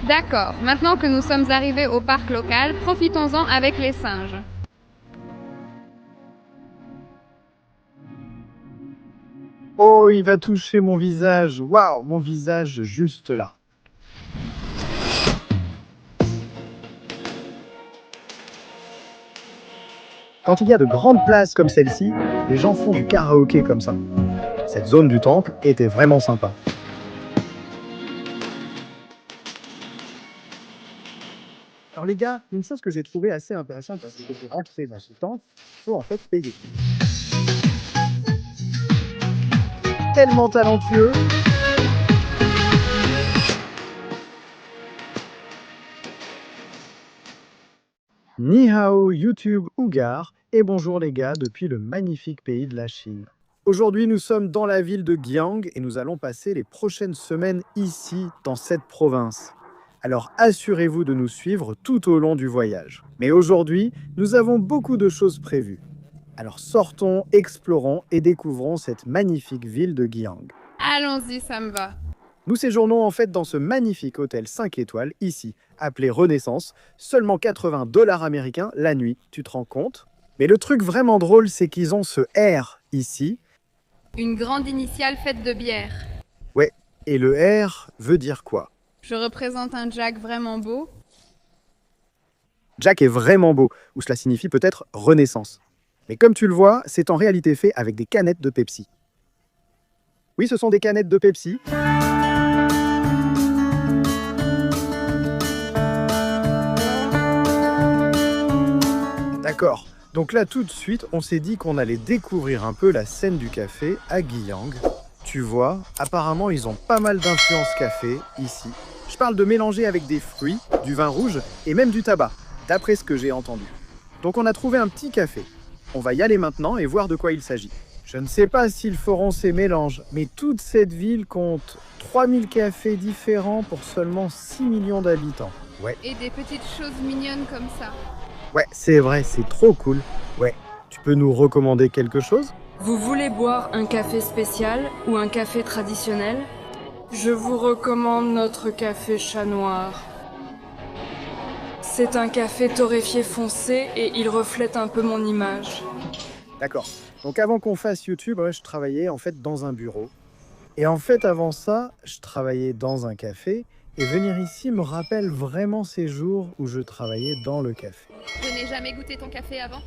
D'accord, maintenant que nous sommes arrivés au parc local, profitons-en avec les singes. Oh, il va toucher mon visage. Waouh, mon visage juste là. Quand il y a de grandes places comme celle-ci, les gens font du karaoké comme ça. Cette zone du temple était vraiment sympa. Alors les gars, une chose que j'ai trouvé assez intéressante, c'est que pour entrer dans ce temple, il faut en fait payer. Tellement talentueux. Ni hao, YouTube, Ougar, et bonjour les gars depuis le magnifique pays de la Chine. Aujourd'hui, nous sommes dans la ville de Giang et nous allons passer les prochaines semaines ici, dans cette province. Alors assurez-vous de nous suivre tout au long du voyage. Mais aujourd'hui, nous avons beaucoup de choses prévues. Alors sortons, explorons et découvrons cette magnifique ville de Giang. Allons-y, ça me va. Nous séjournons en fait dans ce magnifique hôtel 5 étoiles, ici, appelé Renaissance, seulement 80 $ américains la nuit, tu te rends compte? Mais le truc vraiment drôle, c'est qu'ils ont ce R ici. Une grande initiale faite de bière. Ouais, et le R veut dire quoi? Je représente un Jack vraiment beau. Jack est vraiment beau, ou cela signifie peut-être Renaissance. Mais comme tu le vois, c'est en réalité fait avec des canettes de Pepsi. Oui, ce sont des canettes de Pepsi. D'accord. Donc là, tout de suite, on s'est dit qu'on allait découvrir un peu la scène du café à Guiyang. Tu vois, apparemment, ils ont pas mal d'influence café ici. Je parle de mélanger avec des fruits, du vin rouge et même du tabac, d'après ce que j'ai entendu. Donc on a trouvé un petit café. On va y aller maintenant et voir de quoi il s'agit. Je ne sais pas s'ils feront ces mélanges, mais toute cette ville compte 3000 cafés différents pour seulement 6 millions d'habitants. Ouais. Et des petites choses mignonnes comme ça. Ouais, c'est vrai, c'est trop cool. Ouais, tu peux nous recommander quelque chose? Vous voulez boire un café spécial ou un café traditionnel? Je vous recommande notre café chat noir. C'est un café torréfié foncé et il reflète un peu mon image. D'accord. Donc avant qu'on fasse YouTube, ouais, je travaillais en fait dans un bureau. Et en fait, avant ça, je travaillais dans un café. Et venir ici me rappelle vraiment ces jours où je travaillais dans le café. Je n'ai jamais goûté ton café avant.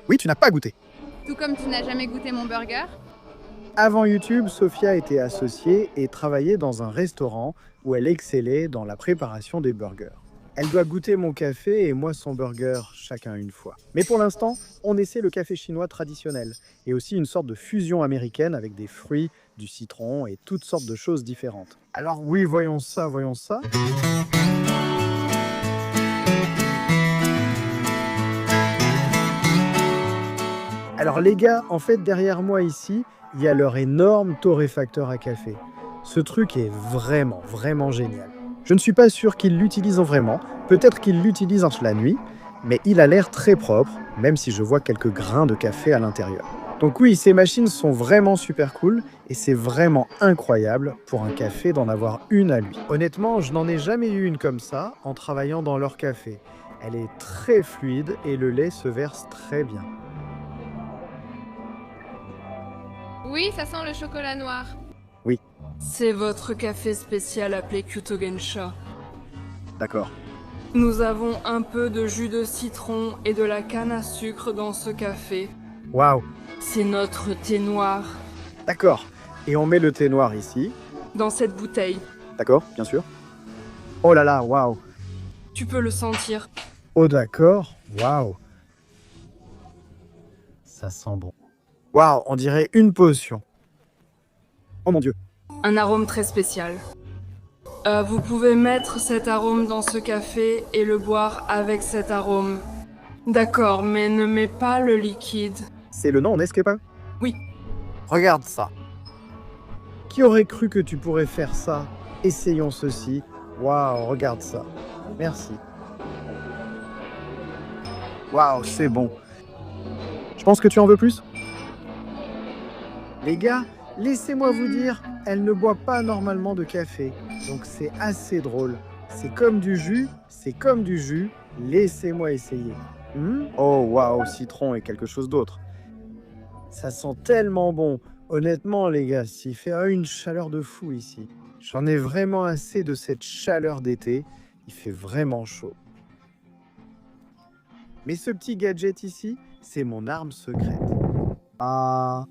Oui, tu n'as pas goûté. Tout comme tu n'as jamais goûté mon burger. Avant YouTube, Sophia était associée et travaillait dans un restaurant où elle excellait dans la préparation des burgers. Elle doit goûter mon café et moi son burger, chacun une fois. Mais pour l'instant, on essaie le café chinois traditionnel et aussi une sorte de fusion américaine avec des fruits, du citron et toutes sortes de choses différentes. Alors oui, voyons ça, voyons ça. Alors les gars, en fait derrière moi ici, il y a leur énorme torréfacteur à café. Ce truc est vraiment, vraiment génial. Je ne suis pas sûr qu'ils l'utilisent vraiment, peut-être qu'ils l'utilisent la nuit, mais il a l'air très propre, même si je vois quelques grains de café à l'intérieur. Donc oui, ces machines sont vraiment super cool, et c'est vraiment incroyable pour un café d'en avoir une à lui. Honnêtement, je n'en ai jamais eu une comme ça en travaillant dans leur café. Elle est très fluide et le lait se verse très bien. Oui, ça sent le chocolat noir. Oui, C'est votre café spécial appelé Kyoto Gensha. d'accord. Nous avons un peu de jus de citron et de la canne à sucre dans ce café. Waouh, C'est notre thé noir. d'accord. Et on met le thé noir ici, Dans cette bouteille. d'accord, bien sûr. Oh là là, waouh. Tu peux le sentir. Oh d'accord, waouh. Ça sent bon. Waouh, on dirait une potion. Oh mon dieu. Un arôme très spécial. Vous pouvez mettre cet arôme dans ce café et le boire avec cet arôme. D'accord, mais ne mets pas le liquide. C'est le nom Nescafé? Oui. Regarde ça. Qui aurait cru que tu pourrais faire ça? Essayons ceci. Waouh, regarde ça. Merci. Waouh, c'est bon. Je pense que tu en veux plus? Les gars, laissez-moi vous dire, elle ne boit pas normalement de café, donc c'est assez drôle. C'est comme du jus, c'est comme du jus. Laissez-moi essayer. Oh waouh, citron et quelque chose d'autre. Ça sent tellement bon. Honnêtement, les gars, s'il fait une chaleur de fou ici. J'en ai vraiment assez de cette chaleur d'été. Il fait vraiment chaud. Mais ce petit gadget ici, c'est mon arme secrète. Ah.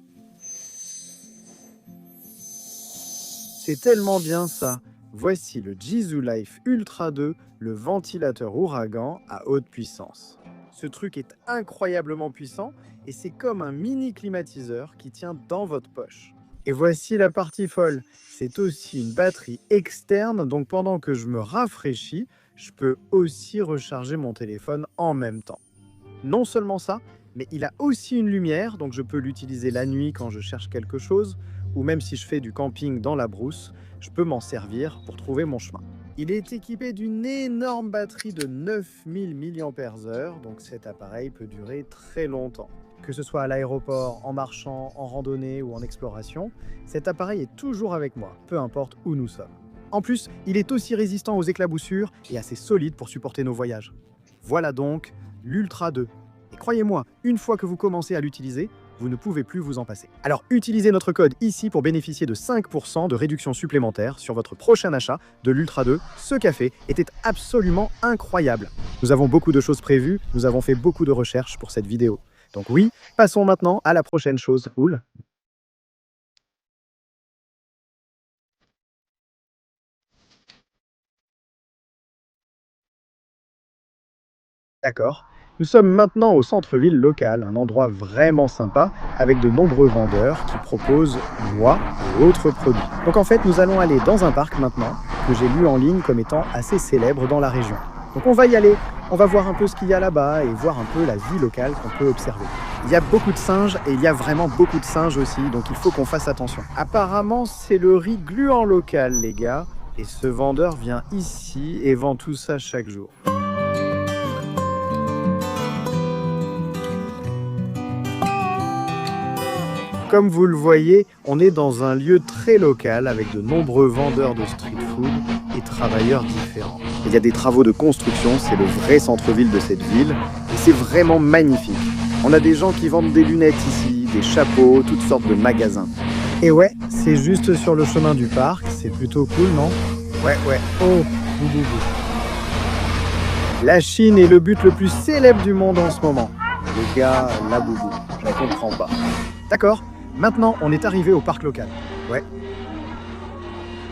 C'est tellement bien ça. Voici le Jizu Life Ultra 2, le ventilateur ouragan à haute puissance. Ce truc est incroyablement puissant et c'est comme un mini climatiseur qui tient dans votre poche. Et voici la partie folle. C'est aussi une batterie externe, donc pendant que je me rafraîchis, je peux aussi recharger mon téléphone en même temps. Non seulement ça, mais il a aussi une lumière, donc je peux l'utiliser la nuit quand je cherche quelque chose, ou même si je fais du camping dans la brousse, je peux m'en servir pour trouver mon chemin. Il est équipé d'une énorme batterie de 9000 mAh, donc cet appareil peut durer très longtemps. Que ce soit à l'aéroport, en marchant, en randonnée ou en exploration, cet appareil est toujours avec moi, peu importe où nous sommes. En plus, il est aussi résistant aux éclaboussures et assez solide pour supporter nos voyages. Voilà donc l'Ultra 2. Et croyez-moi, une fois que vous commencez à l'utiliser, vous ne pouvez plus vous en passer. Alors utilisez notre code ici pour bénéficier de 5% de réduction supplémentaire sur votre prochain achat de l'Ultra 2. Ce café était absolument incroyable. Nous avons beaucoup de choses prévues, nous avons fait beaucoup de recherches pour cette vidéo. Donc oui, passons maintenant à la prochaine chose cool. D'accord. Nous sommes maintenant au centre-ville local, un endroit vraiment sympa, avec de nombreux vendeurs qui proposent noix et autres produits. Donc en fait, nous allons aller dans un parc maintenant, que j'ai lu en ligne comme étant assez célèbre dans la région. Donc on va y aller, on va voir un peu ce qu'il y a là-bas et voir un peu la vie locale qu'on peut observer. Il y a beaucoup de singes et il y a vraiment beaucoup de singes aussi, donc il faut qu'on fasse attention. Apparemment, c'est le riz gluant local, les gars, et ce vendeur vient ici et vend tout ça chaque jour. Comme vous le voyez, on est dans un lieu très local avec de nombreux vendeurs de street food et travailleurs différents. Il y a des travaux de construction, c'est le vrai centre-ville de cette ville et c'est vraiment magnifique. On a des gens qui vendent des lunettes ici, des chapeaux, toutes sortes de magasins. Et ouais, c'est juste sur le chemin du parc, c'est plutôt cool, non? Ouais. Oh, boubou. La Chine est le but le plus célèbre du monde en ce moment. Les gars, la boubou, je ne comprends pas. D'accord. Maintenant, on est arrivé au parc local. Ouais.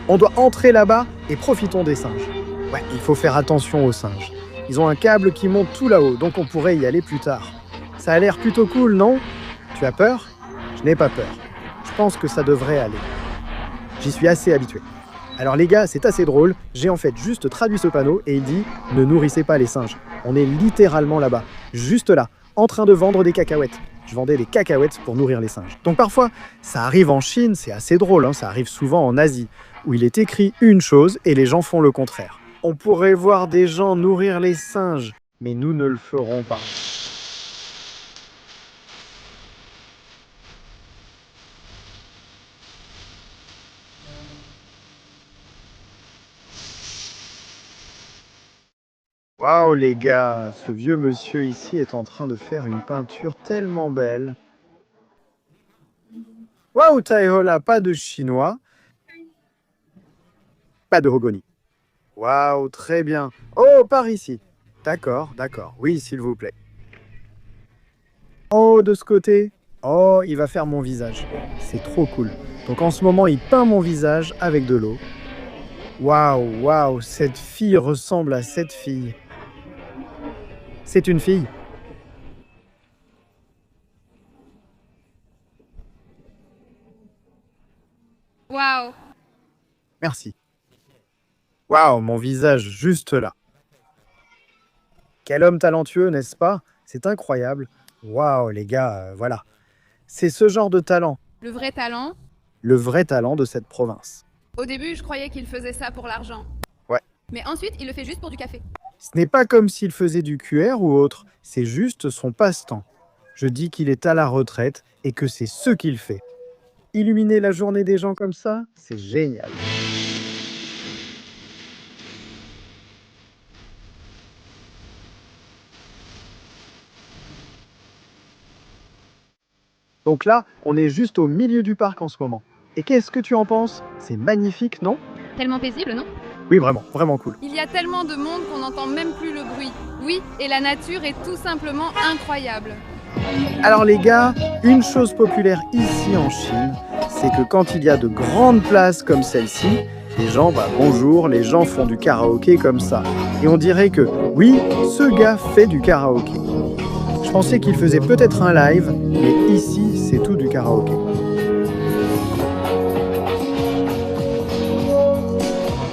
On doit entrer là-bas et profitons des singes. Ouais, il faut faire attention aux singes. Ils ont un câble qui monte tout là-haut, donc on pourrait y aller plus tard. Ça a l'air plutôt cool, non? Tu as peur? Je n'ai pas peur. Je pense que ça devrait aller. J'y suis assez habitué. Alors les gars, c'est assez drôle. J'ai en fait juste traduit ce panneau et il dit « Ne nourrissez pas les singes ». On est littéralement là-bas, juste là, en train de vendre des cacahuètes. Je vendais des cacahuètes pour nourrir les singes. Donc parfois, ça arrive en Chine, c'est assez drôle, hein, ça arrive souvent en Asie, où il est écrit une chose et les gens font le contraire. On pourrait voir des gens nourrir les singes, mais nous ne le ferons pas. Waouh les gars, ce vieux monsieur ici est en train de faire une peinture tellement belle. Waouh Taihola, pas de chinois, pas de Rogoni. Waouh, très bien. Oh, par ici. D'accord, oui s'il vous plaît. Oh, de ce côté. Oh, il va faire mon visage. C'est trop cool. Donc en ce moment, il peint mon visage avec de l'eau. Waouh, cette fille ressemble à cette fille. C'est une fille. Waouh! Merci. Waouh, mon visage juste là. Quel homme talentueux, n'est-ce pas? C'est incroyable. Waouh, les gars, voilà. C'est ce genre de talent. Le vrai talent? Le vrai talent de cette province. Au début, je croyais qu'il faisait ça pour l'argent. Ouais. Mais ensuite, il le fait juste pour du café. Ce n'est pas comme s'il faisait du QR ou autre, c'est juste son passe-temps. Je dis qu'il est à la retraite et que c'est ce qu'il fait. Illuminer la journée des gens comme ça, c'est génial. Donc là, on est juste au milieu du parc en ce moment. Et qu'est-ce que tu en penses? C'est magnifique, non? Tellement paisible, non? Oui, vraiment, vraiment cool. Il y a tellement de monde qu'on n'entend même plus le bruit. Oui, et la nature est tout simplement incroyable. Alors les gars, une chose populaire ici en Chine, c'est que quand il y a de grandes places comme celle-ci, les gens, bonjour, les gens font du karaoké comme ça. Et on dirait que, oui, ce gars fait du karaoké. Je pensais qu'il faisait peut-être un live, mais ici, c'est tout du karaoké.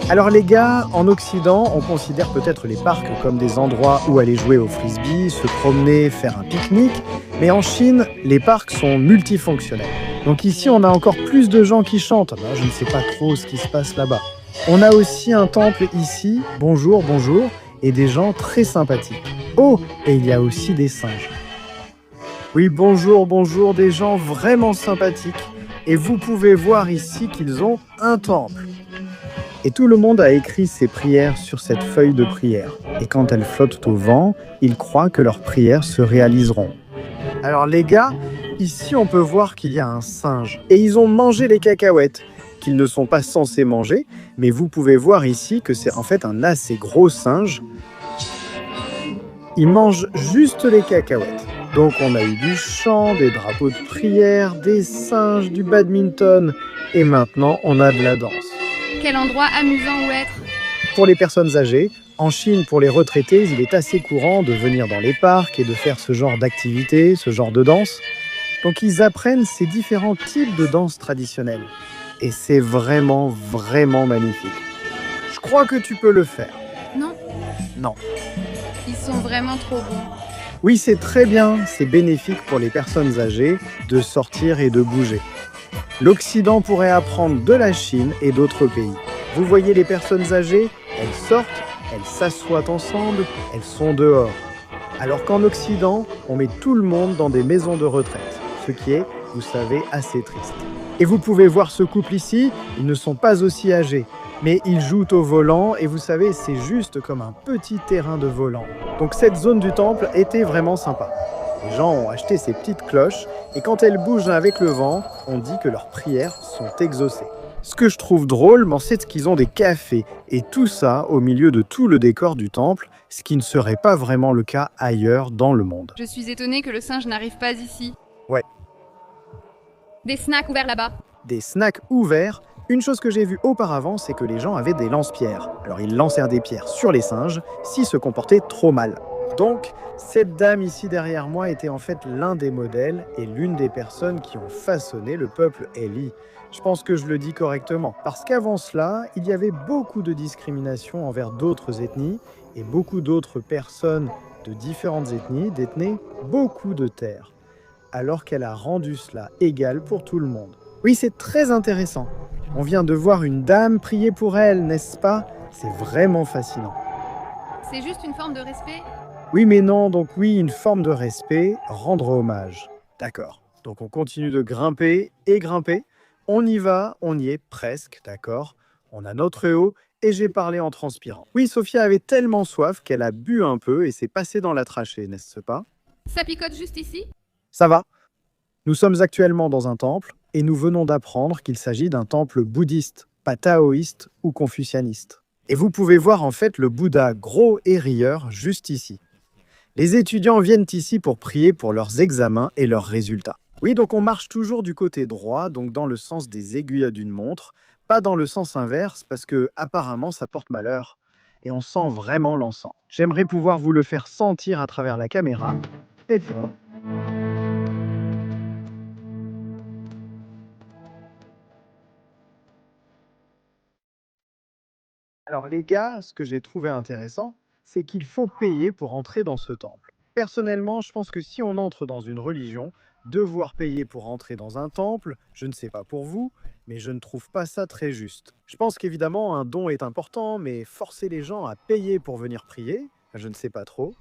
Alors les gars, en Occident, on considère peut-être les parcs comme des endroits où aller jouer au frisbee, se promener, faire un pique-nique. Mais en Chine, les parcs sont multifonctionnels. Donc ici, on a encore plus de gens qui chantent. Je ne sais pas trop ce qui se passe là-bas. On a aussi un temple ici, bonjour, bonjour, et des gens très sympathiques. Oh, et il y a aussi des singes. Oui, bonjour, bonjour, des gens vraiment sympathiques. Et vous pouvez voir ici qu'ils ont un temple. Et tout le monde a écrit ses prières sur cette feuille de prière. Et quand elles flottent au vent, ils croient que leurs prières se réaliseront. Alors les gars, ici on peut voir qu'il y a un singe. Et ils ont mangé les cacahuètes, qu'ils ne sont pas censés manger. Mais vous pouvez voir ici que c'est en fait un assez gros singe. Il mange juste les cacahuètes. Donc on a eu du chant, des drapeaux de prière, des singes, du badminton. Et maintenant on a de la danse. Quel endroit amusant où être. Pour les personnes âgées, en Chine, pour les retraités, il est assez courant de venir dans les parcs et de faire ce genre d'activités, ce genre de danse. Donc ils apprennent ces différents types de danse traditionnelles. Et c'est vraiment, vraiment magnifique. Je crois que tu peux le faire. Non, Non. ils sont vraiment trop bons. Oui, c'est très bien, c'est bénéfique pour les personnes âgées de sortir et de bouger. L'Occident pourrait apprendre de la Chine et d'autres pays. Vous voyez les personnes âgées, elles sortent, elles s'assoient ensemble, elles sont dehors. Alors qu'en Occident, on met tout le monde dans des maisons de retraite, ce qui est, vous savez, assez triste. Et vous pouvez voir ce couple ici, ils ne sont pas aussi âgés, mais ils jouent au volant et vous savez, c'est juste comme un petit terrain de volant. Donc cette zone du temple était vraiment sympa. Les gens ont acheté ces petites cloches et quand elles bougent avec le vent, on dit que leurs prières sont exaucées. Ce que je trouve drôle, c'est qu'ils ont des cafés et tout ça au milieu de tout le décor du temple, ce qui ne serait pas vraiment le cas ailleurs dans le monde. Je suis étonnée que le singe n'arrive pas ici. Ouais. Des snacks ouverts là-bas. Des snacks ouverts. Une chose que j'ai vue auparavant, c'est que les gens avaient des lance-pierres. Alors ils lancèrent des pierres sur les singes s'ils se comportaient trop mal. Donc, cette dame ici derrière moi était en fait l'un des modèles et l'une des personnes qui ont façonné le peuple Eli. Je pense que je le dis correctement, parce qu'avant cela, il y avait beaucoup de discrimination envers d'autres ethnies et beaucoup d'autres personnes de différentes ethnies détenaient beaucoup de terres, alors qu'elle a rendu cela égal pour tout le monde. Oui, c'est très intéressant. On vient de voir une dame prier pour elle, n'est-ce pas? C'est vraiment fascinant. C'est juste une forme de respect. Oui, mais non, donc oui, une forme de respect, rendre hommage. D'accord. Donc on continue de grimper et grimper. On y va, on y est presque, d'accord. On a notre eau et j'ai parlé en transpirant. Oui, Sophia avait tellement soif qu'elle a bu un peu et s'est passée dans la trachée, n'est-ce pas? Ça picote juste ici. Ça va. Nous sommes actuellement dans un temple et nous venons d'apprendre qu'il s'agit d'un temple bouddhiste, pas taoïste ou confucianiste. Et vous pouvez voir en fait le Bouddha gros et rieur juste ici. Les étudiants viennent ici pour prier pour leurs examens et leurs résultats. Oui, donc on marche toujours du côté droit, donc dans le sens des aiguilles d'une montre, pas dans le sens inverse, parce que apparemment ça porte malheur. Et on sent vraiment l'encens. J'aimerais pouvoir vous le faire sentir à travers la caméra. C'est fort. Alors les gars, ce que j'ai trouvé intéressant, c'est qu'il faut payer pour entrer dans ce temple. Personnellement, je pense que si on entre dans une religion, devoir payer pour entrer dans un temple, je ne sais pas pour vous, mais je ne trouve pas ça très juste. Je pense qu'évidemment, un don est important, mais forcer les gens à payer pour venir prier, je ne sais pas trop.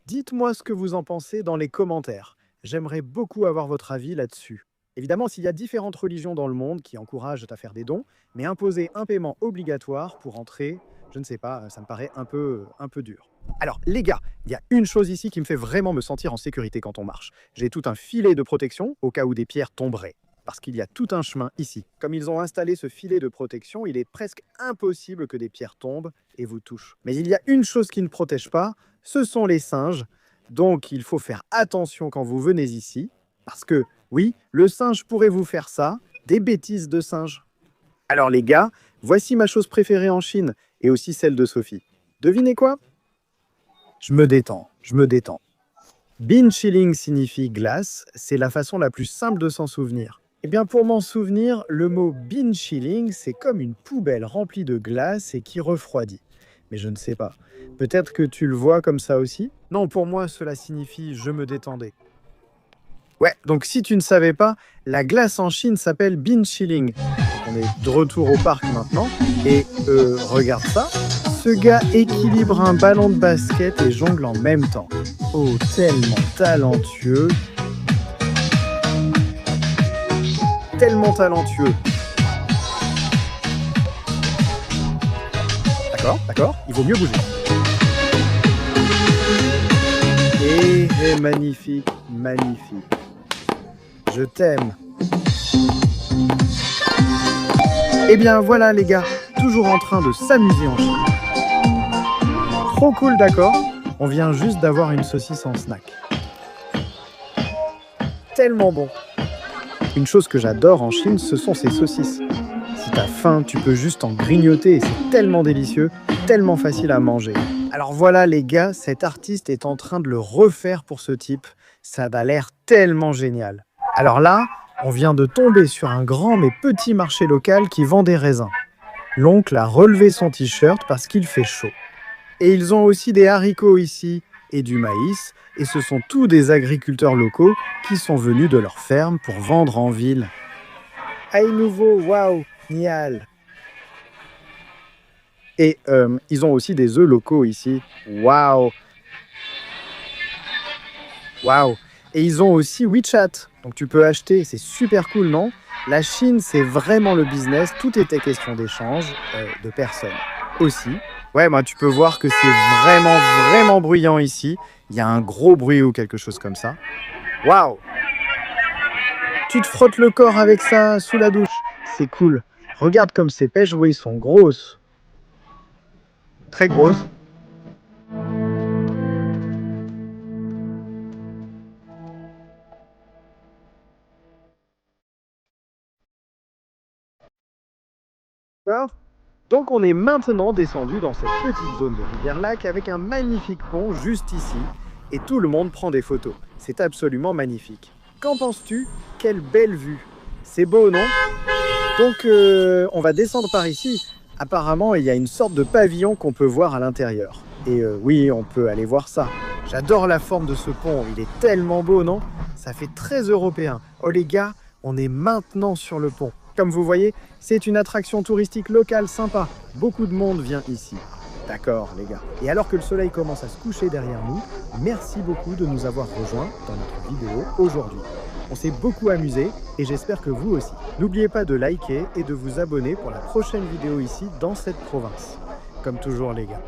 Dites-moi ce que vous en pensez dans les commentaires. J'aimerais beaucoup avoir votre avis là-dessus. Évidemment, s'il y a différentes religions dans le monde qui encouragent à faire des dons, mais imposer un paiement obligatoire pour entrer, Je ne sais pas, ça me paraît un peu dur. Alors, les gars, il y a une chose ici qui me fait vraiment me sentir en sécurité quand on marche. J'ai tout un filet de protection au cas où des pierres tomberaient. Parce qu'il y a tout un chemin ici. Comme ils ont installé ce filet de protection, il est presque impossible que des pierres tombent et vous touchent. Mais il y a une chose qui ne protège pas, ce sont les singes. Donc, il faut faire attention quand vous venez ici. Parce que, oui, le singe pourrait vous faire ça, des bêtises de singe. Alors les gars, voici ma chose préférée en Chine, et aussi celle de Sophie. Devinez quoi? Je me détends. Bin Chilling signifie glace, c'est la façon la plus simple de s'en souvenir. Eh bien pour m'en souvenir, le mot Bin Chilling, c'est comme une poubelle remplie de glace et qui refroidit. Mais je ne sais pas. Peut-être que tu le vois comme ça aussi? Non, pour moi, cela signifie je me détendais. Ouais, donc si tu ne savais pas, la glace en Chine s'appelle Bin Chilling. On est de retour au parc maintenant. Et regarde ça. Ce gars équilibre un ballon de basket et jongle en même temps. Oh, tellement talentueux. Tellement talentueux. D'accord, il vaut mieux bouger. Et magnifique. Je t'aime. Eh bien voilà les gars, toujours en train de s'amuser en Chine. Trop cool, d'accord? On vient juste d'avoir une saucisse en snack. Tellement bon. Une chose que j'adore en Chine, ce sont ces saucisses. Si t'as faim, tu peux juste en grignoter et c'est tellement délicieux, tellement facile à manger. Alors voilà les gars, cet artiste est en train de le refaire pour ce type. Ça a l'air tellement génial. Alors là, on vient de tomber sur un grand mais petit marché local qui vend des raisins. L'oncle a relevé son t-shirt parce qu'il fait chaud. Et ils ont aussi des haricots ici et du maïs. Et ce sont tous des agriculteurs locaux qui sont venus de leur ferme pour vendre en ville. Aïe nouveau, waouh, nial. Et ils ont aussi des œufs locaux ici. Waouh. Et ils ont aussi WeChat. Donc tu peux acheter, c'est super cool, non? La Chine, c'est vraiment le business. Tout était question d'échange de personnes aussi. Ouais, tu peux voir que c'est vraiment bruyant ici. Il y a un gros bruit ou quelque chose comme ça. Waouh! Tu te frottes le corps avec ça sous la douche. C'est cool. Regarde comme ces pêches, oui, sont grosses. Très grosses. Donc on est maintenant descendu dans cette petite zone de rivière-lac avec un magnifique pont juste ici et tout le monde prend des photos. C'est absolument magnifique. Qu'en penses-tu? Quelle belle vue! C'est beau, non? Donc on va descendre par ici. Apparemment, il y a une sorte de pavillon qu'on peut voir à l'intérieur. Et oui, on peut aller voir ça. J'adore la forme de ce pont, il est tellement beau, non? Ça fait très européen. Oh les gars, on est maintenant sur le pont. Comme vous voyez, c'est une attraction touristique locale sympa. Beaucoup de monde vient ici. D'accord, les gars. Et alors que le soleil commence à se coucher derrière nous, merci beaucoup de nous avoir rejoints dans notre vidéo aujourd'hui. On s'est beaucoup amusé et j'espère que vous aussi. N'oubliez pas de liker et de vous abonner pour la prochaine vidéo ici dans cette province. Comme toujours, les gars.